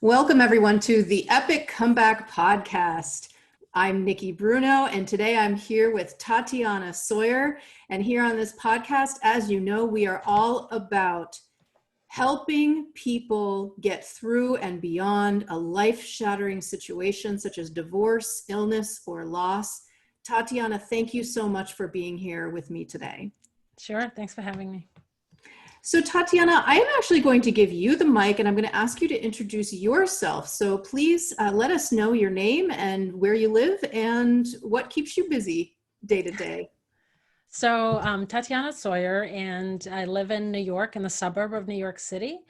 Welcome, everyone, to the Epic Comeback Podcast. I'm Nikki Bruno, and today I'm here with Tatiana Tsoir. And here on this podcast, as you know, we are all about helping people get through and beyond a life-shattering situation such as divorce, illness, or loss. Tatiana, thank you so much for being here with me today. Sure. Thanks for having me. So Tatiana, I am actually going to give you the mic and I'm going to ask you to introduce yourself. So please let us know your name and where you live and what keeps you busy day to day. So I'm Tatiana Tsoir, and I live in New York, in the suburb of New York City.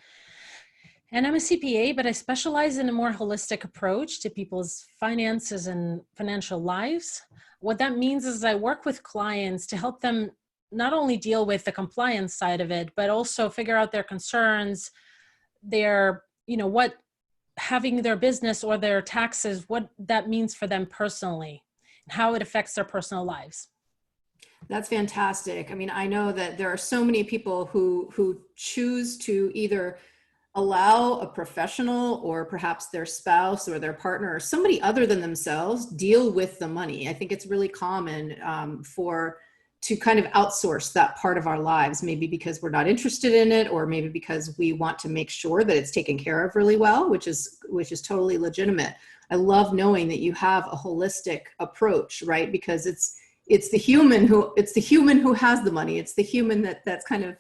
And I'm a CPA, but I specialize in a more holistic approach to people's finances and financial lives. What that means is I work with clients to help them not only deal with the compliance side of it, but also figure out their concerns, what having their business or their taxes, what that means for them personally, and how it affects their personal lives. That's fantastic. I mean, I know that there are so many people who choose to either allow a professional or perhaps their spouse or their partner or somebody other than themselves deal with the money. I think it's really common to kind of outsource that part of our lives, maybe because we're not interested in it, or maybe because we want to make sure that it's taken care of really well, which is totally legitimate. I love knowing that you have a holistic approach, right? Because it's the human who has the money. It's the human that's kind of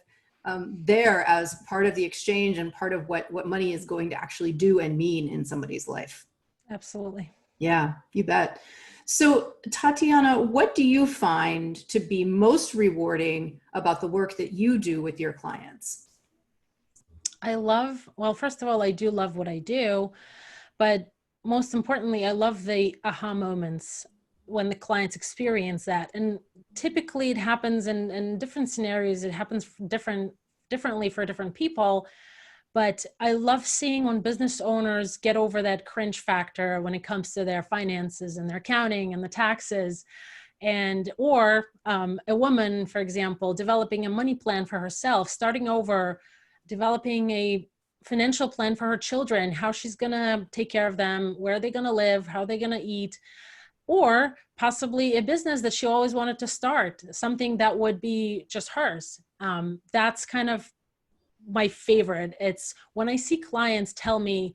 there as part of the exchange and part of what money is going to actually do and mean in somebody's life. Absolutely. Yeah, you bet. So Tatiana, what do you find to be most rewarding about the work that you do with your clients? First of all, I do love what I do, but most importantly, I love the aha moments when the clients experience that. And typically it happens in different scenarios. It happens differently for different people. But I love seeing when business owners get over that cringe factor when it comes to their finances and their accounting and the taxes, or a woman, for example, developing a money plan for herself, starting over, developing a financial plan for her children, how she's going to take care of them, where they're going to live, how they're going to eat, or possibly a business that she always wanted to start, something that would be just hers. That's kind of my favorite. It's when I see clients tell me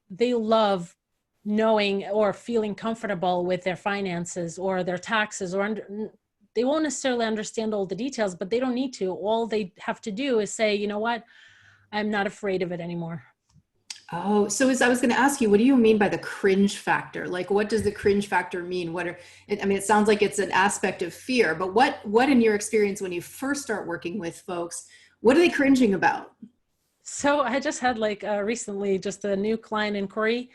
they love knowing or feeling comfortable with their finances or their taxes, they won't necessarily understand all the details, but they don't need to. All they have to do is say, you know what, I'm not afraid of it anymore. Oh, so I was going to ask you, what do you mean by the cringe factor? Like, what does the cringe factor mean? It sounds like it's an aspect of fear, but what in your experience when you first start working with folks, what are they cringing about? So I just had recently just a new client inquiry,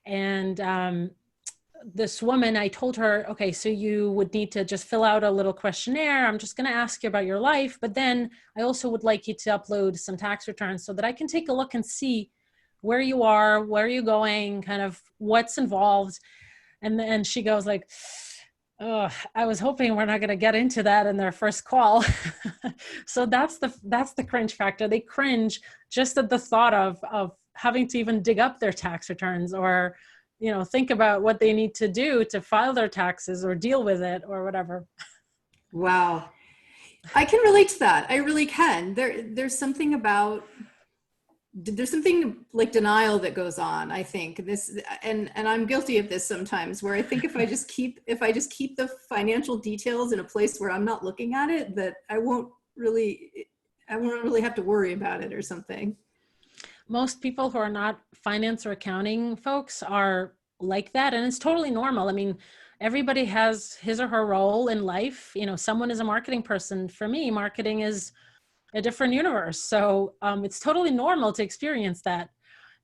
and this woman, I told her, okay, so you would need to just fill out a little questionnaire. I'm just going to ask you about your life, but then I also would like you to upload some tax returns so that I can take a look and see where you are, where are you going, kind of what's involved. And then she goes like, oh, I was hoping we're not going to get into that in their first call. So that's the cringe factor. They cringe just at the thought of having to even dig up their tax returns or, think about what they need to do to file their taxes or deal with it or whatever. Wow. I can relate to that. I really can. There's something like denial that goes on, I think and I'm guilty of this sometimes, where I think if I just keep the financial details in a place where I'm not looking at it, that I won't really have to worry about it or something. Most people who are not finance or accounting folks are like that, and it's totally normal. I mean, everybody has his or her role in life. Someone is a marketing person. For me, marketing is a different universe. So it's totally normal to experience that.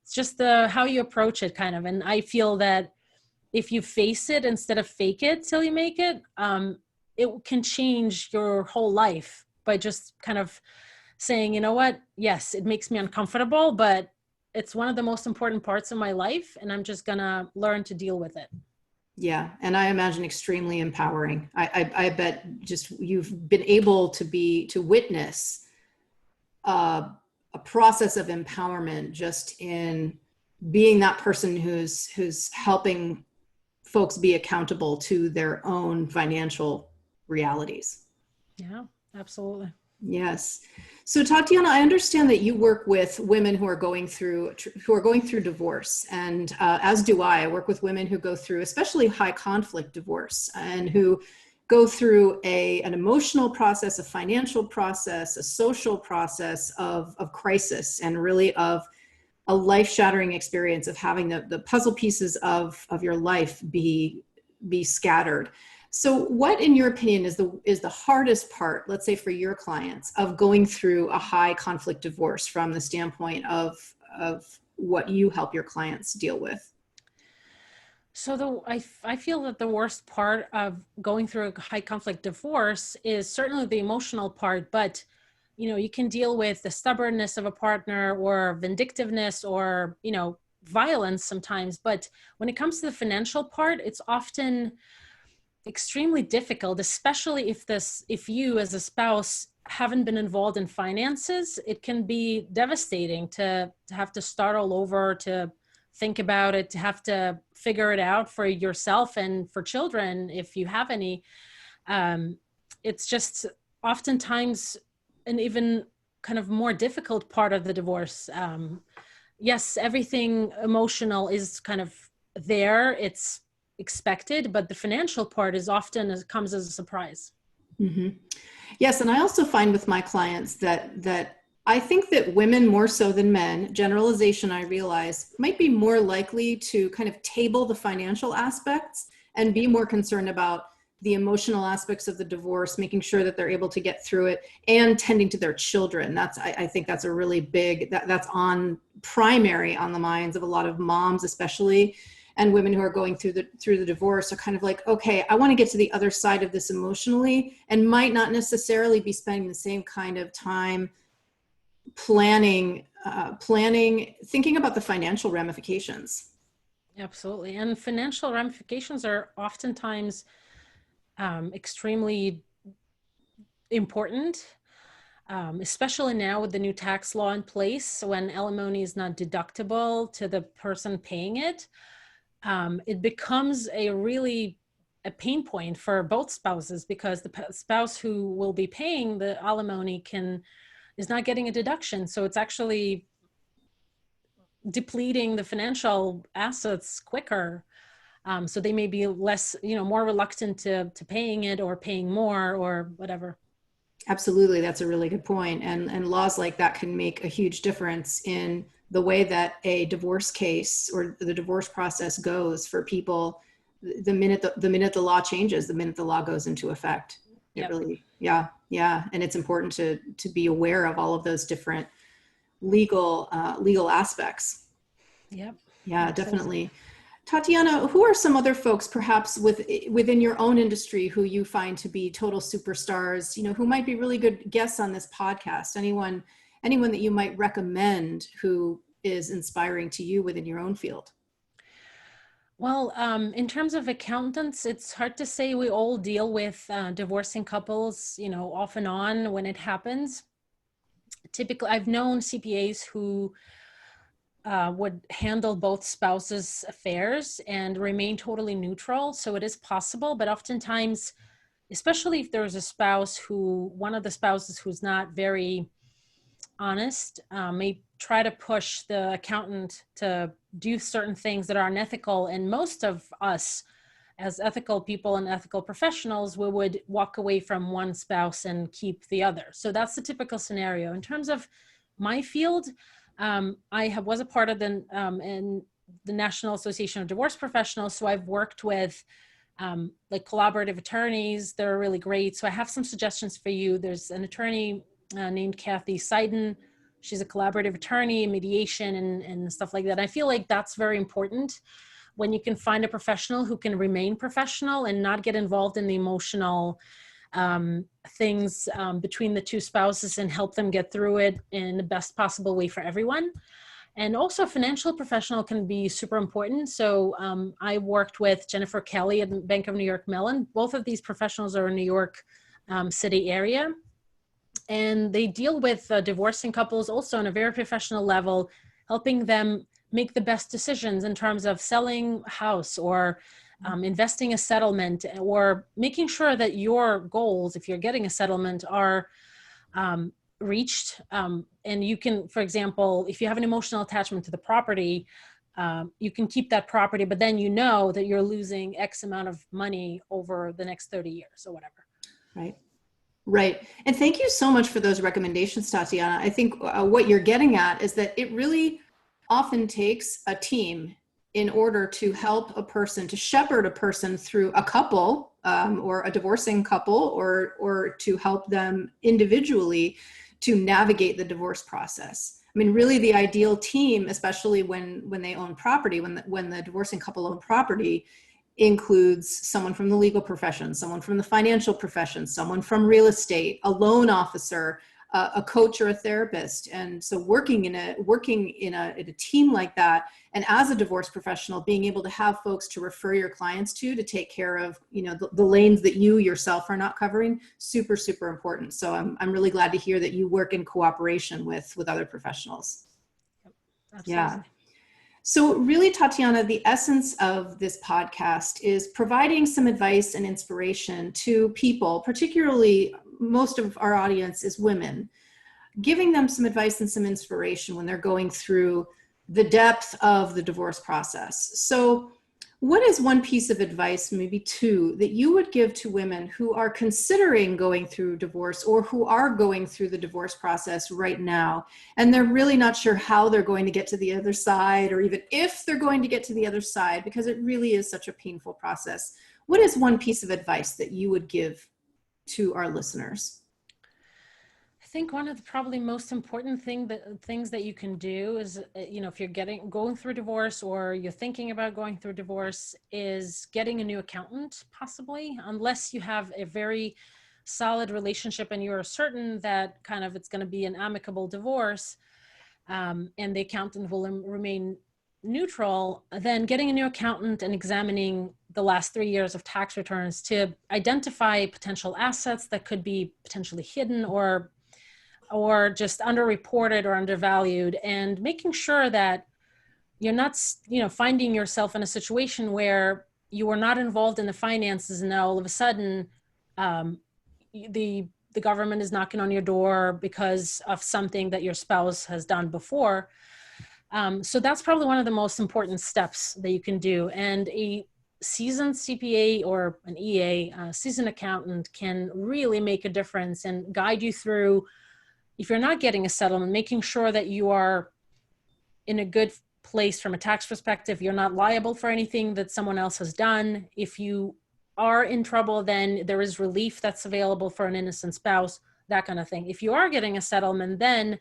It's just how you approach it kind of. And I feel that if you face it instead of fake it till you make it, it can change your whole life by just kind of saying, you know what, yes, it makes me uncomfortable, but it's one of the most important parts of my life, and I'm just gonna learn to deal with it. Yeah, and I imagine extremely empowering. I bet just you've been able to witness a process of empowerment just in being that person who's helping folks be accountable to their own financial realities. Yeah, absolutely. Yes. So Tatiana, I understand that you work with women who are going through divorce, and as do I. I work with women who go through especially high conflict divorce and who go through an emotional process, a financial process, a social process of crisis, and really of a life-shattering experience of having the puzzle pieces of your life be scattered. So what, in your opinion, is the hardest part, let's say for your clients, of going through a high conflict divorce from the standpoint of what you help your clients deal with? So I feel that the worst part of going through a high conflict divorce is certainly the emotional part, but you can deal with the stubbornness of a partner or vindictiveness or, violence sometimes. But when it comes to the financial part, it's often extremely difficult, especially if you as a spouse haven't been involved in finances. It can be devastating to have to start all over, to think about it, to have to figure it out for yourself and for children if you have any. It's just oftentimes an even kind of more difficult part of the divorce. Yes, everything emotional is kind of there. It's expected, but the financial part is often comes as a surprise. Mm-hmm. Yes, and I also find with my clients that I think that women more so than men, generalization I realize, might be more likely to kind of table the financial aspects and be more concerned about the emotional aspects of the divorce, making sure that they're able to get through it and tending to their children. I think that's a really big, that's on primary on the minds of a lot of moms, especially, and women who are going through the divorce are kind of like, okay, I want to get to the other side of this emotionally, and might not necessarily be spending the same kind of time planning, thinking about the financial ramifications. Absolutely. And financial ramifications are oftentimes extremely important, especially now with the new tax law in place, when alimony is not deductible to the person paying it. It becomes a pain point for both spouses, because the spouse who will be paying the alimony is not getting a deduction. So it's actually depleting the financial assets quicker. So they may be less, more reluctant to paying it or paying more or whatever. Absolutely. That's a really good point. And laws like that can make a huge difference in the way that a divorce case or the divorce process goes for people the minute the law changes, the minute the law goes into effect. It Yep. really, yeah. And it's important to be aware of all of those different legal aspects. Yep. Yeah, Absolutely. definitely. Tatiana, who are some other folks perhaps within your own industry who you find to be total superstars, who might be really good guests on this podcast? Anyone that you might recommend who is inspiring to you within your own field? Well, in terms of accountants, it's hard to say. We all deal with divorcing couples, off and on when it happens. Typically, I've known CPAs who would handle both spouses' affairs and remain totally neutral. So it is possible, but oftentimes, especially if there's one of the spouses who's not very honest, may try to push the accountant to do certain things that are unethical. And most of us, as ethical people and ethical professionals, we would walk away from one spouse and keep the other. So that's the typical scenario. In terms of my field, was a part of in the National Association of Divorce Professionals. So I've worked with like collaborative attorneys. They're really great. So I have some suggestions for you. There's an attorney named Kathy Seiden. She's a collaborative attorney, mediation and stuff like that. I feel like that's very important when you can find a professional who can remain professional and not get involved in the emotional things between the two spouses, and help them get through it in the best possible way for everyone. And also, a financial professional can be super important. So I worked with Jennifer Kelly at Bank of New York Mellon. Both of these professionals are in New York City area. And they deal with divorcing couples also on a very professional level, helping them make the best decisions in terms of selling a house or investing a settlement, or making sure that your goals, if you're getting a settlement, are reached. And you can, for example, if you have an emotional attachment to the property, you can keep that property, but then you know that you're losing X amount of money over the next 30 years or whatever. Right. Right. And thank you so much for those recommendations, Tatiana. I think what you're getting at is that it really often takes a team in order to help a person, to shepherd a person through a couple, or a divorcing couple, or to help them individually to navigate the divorce process. I mean, really the ideal team, especially when they own property, when the divorcing couple own property, includes someone from the legal profession, someone from the financial profession, someone from real estate, a loan officer, a coach or a therapist. And so working in a team like that, and as a divorce professional, being able to have folks to refer your clients to take care of, the lanes that you yourself are not covering, super, super important. So I'm really glad to hear that you work in cooperation with other professionals. Absolutely. Yeah. So really, Tatiana, the essence of this podcast is providing some advice and inspiration to people, particularly most of our audience is women, giving them some advice and some inspiration when they're going through the depth of the divorce process. So what is one piece of advice, maybe two, that you would give to women who are considering going through divorce, or who are going through the divorce process right now, and they're really not sure how they're going to get to the other side, or even if they're going to get to the other side, because it really is such a painful process? What is one piece of advice that you would give to our listeners? I think one of the probably most important things that you can do is, if you're going through divorce, or you're thinking about going through divorce, is getting a new accountant, possibly, unless you have a very solid relationship and you're certain that it's going to be an amicable divorce, and the accountant will remain neutral. Then getting a new accountant and examining the last 3 years of tax returns to identify potential assets that could be potentially hidden or just underreported or undervalued, and making sure that you're not, finding yourself in a situation where you are not involved in the finances, and now all of a sudden the government is knocking on your door because of something that your spouse has done before. So that's probably one of the most important steps that you can do. And a seasoned CPA or an EA, seasoned accountant, can really make a difference and guide you through, if you're not getting a settlement, making sure that you are in a good place from a tax perspective. You're not liable for anything that someone else has done. If you are in trouble, then there is relief that's available for an innocent spouse, that kind of thing. If you are getting a settlement, then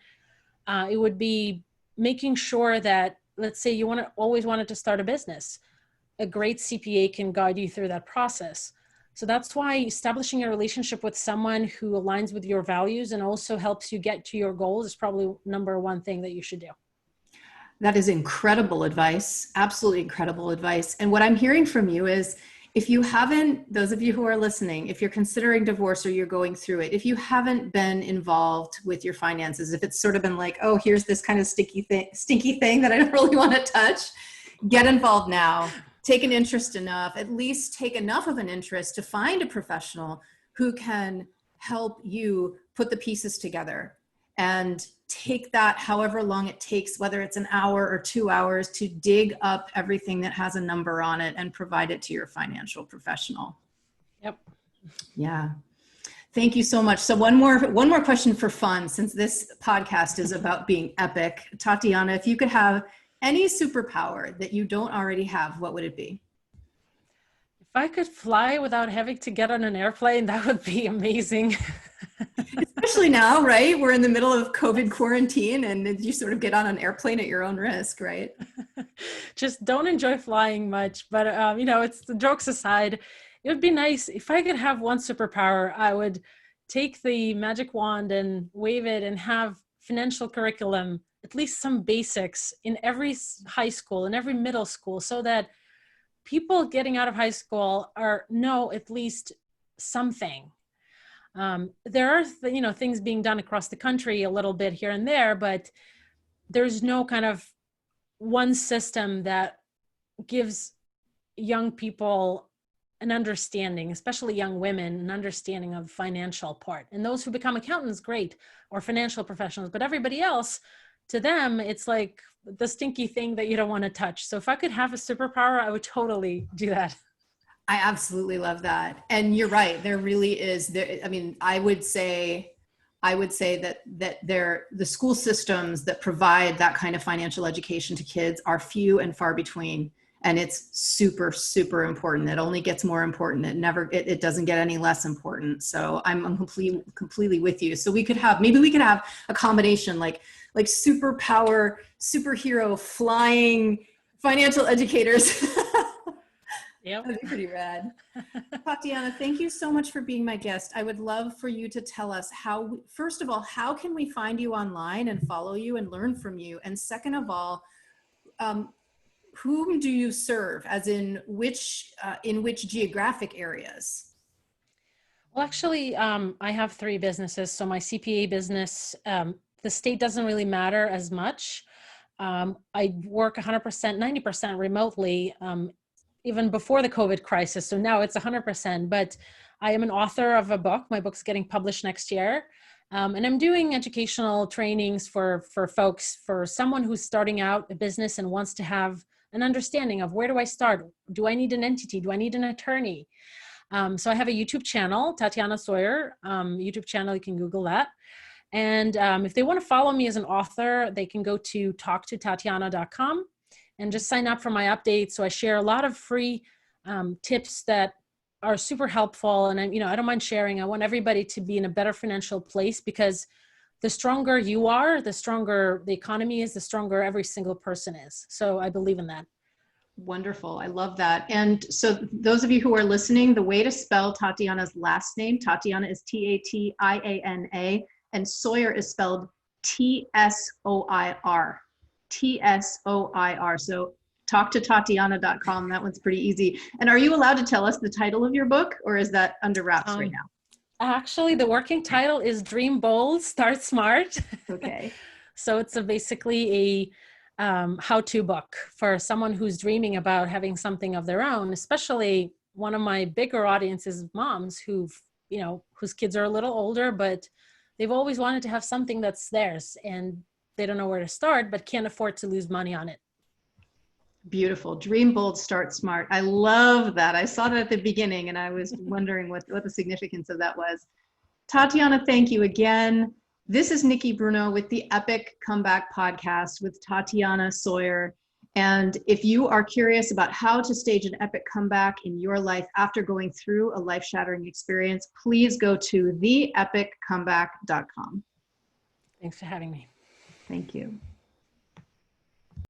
it would be making sure that, let's say you always wanted to start a business. A great CPA can guide you through that process. So that's why establishing a relationship with someone who aligns with your values and also helps you get to your goals is probably number one thing that you should do. That is incredible advice. Absolutely incredible advice. And what I'm hearing from you is, if you haven't, those of you who are listening, if you're considering divorce or you're going through it, if you haven't been involved with your finances, if it's sort of been like, oh, here's this kind of stinky thing that I don't really want to touch, get involved now. Take an interest enough, at least take enough of an interest to find a professional who can help you put the pieces together, and take that however long it takes, whether it's an hour or 2 hours, to dig up everything that has a number on it and provide it to your financial professional. Yep. Yeah. Thank you so much. So one more question for fun, since this podcast is about being epic. Tatiana, if you could have any superpower that you don't already have, what would it be? If I could fly without having to get on an airplane, that would be amazing. Especially now, right? We're in the middle of COVID quarantine, and you sort of get on an airplane at your own risk, right? Just don't enjoy flying much, but it's, the jokes aside, it would be nice if I could have one superpower. I would take the magic wand and wave it and have financial curriculum, at least some basics, in every high school and every middle school, so that people getting out of high school know at least something. There are things being done across the country a little bit here and there, but there's no kind of one system that gives young people an understanding, especially young women, an understanding of financial part. And those who become accountants, great, or financial professionals, but everybody else, to them, it's like the stinky thing that you don't want to touch. So if I could have a superpower, I would totally do that. I absolutely love that. And you're right. There really is there. I mean, I would say that the school systems that provide that kind of financial education to kids are few and far between. And it's super, super important. It only gets more important. It doesn't get any less important. So I'm completely with you. So maybe we could have a combination like superpower, superhero, flying financial educators. Yep. That'd be pretty rad. Tatiana, thank you so much for being my guest. I would love for you to tell us first of all, how can we find you online and follow you and learn from you? And second of all, whom do you serve, as in which geographic areas? Well, actually, I have three businesses. So my CPA business, the state doesn't really matter as much. I work 100%, 90% remotely, even before the COVID crisis. So now it's 100%, but I am an author of a book. My book's getting published next year. And I'm doing educational trainings for folks, for someone who's starting out a business and wants to have an understanding of, where do I start? Do I need an entity? Do I need an attorney? So I have a YouTube channel, Tatiana Tsoir, YouTube channel, you can Google that. And if they want to follow me as an author, they can go to talktotatiana.com and just sign up for my updates. So I share a lot of free tips that are super helpful. And I don't mind sharing. I want everybody to be in a better financial place, because the stronger you are, the stronger the economy is, the stronger every single person is. So I believe in that. Wonderful. I love that. And so those of you who are listening, the way to spell Tatiana's last name, Tatiana is Tatiana, and Tsoir is spelled Tsoir. Tsoir. So talktotatiana.com. That one's pretty easy. And are you allowed to tell us the title of your book, or is that under wraps right now? Actually, the working title is Dream Bold, Start Smart. Okay. So it's basically a how-to book for someone who's dreaming about having something of their own, especially one of my bigger audiences, moms whose kids are a little older, but they've always wanted to have something that's theirs, and they don't know where to start, but can't afford to lose money on it. Beautiful. Dream bold, start smart. I love that. I saw that at the beginning and I was wondering what the significance of that was. Tatiana, thank you again. This is Nikki Bruno with the Epic Comeback Podcast with Tatiana Tsoir. And if you are curious about how to stage an epic comeback in your life after going through a life-shattering experience, please go to theepiccomeback.com. Thanks for having me. Thank you.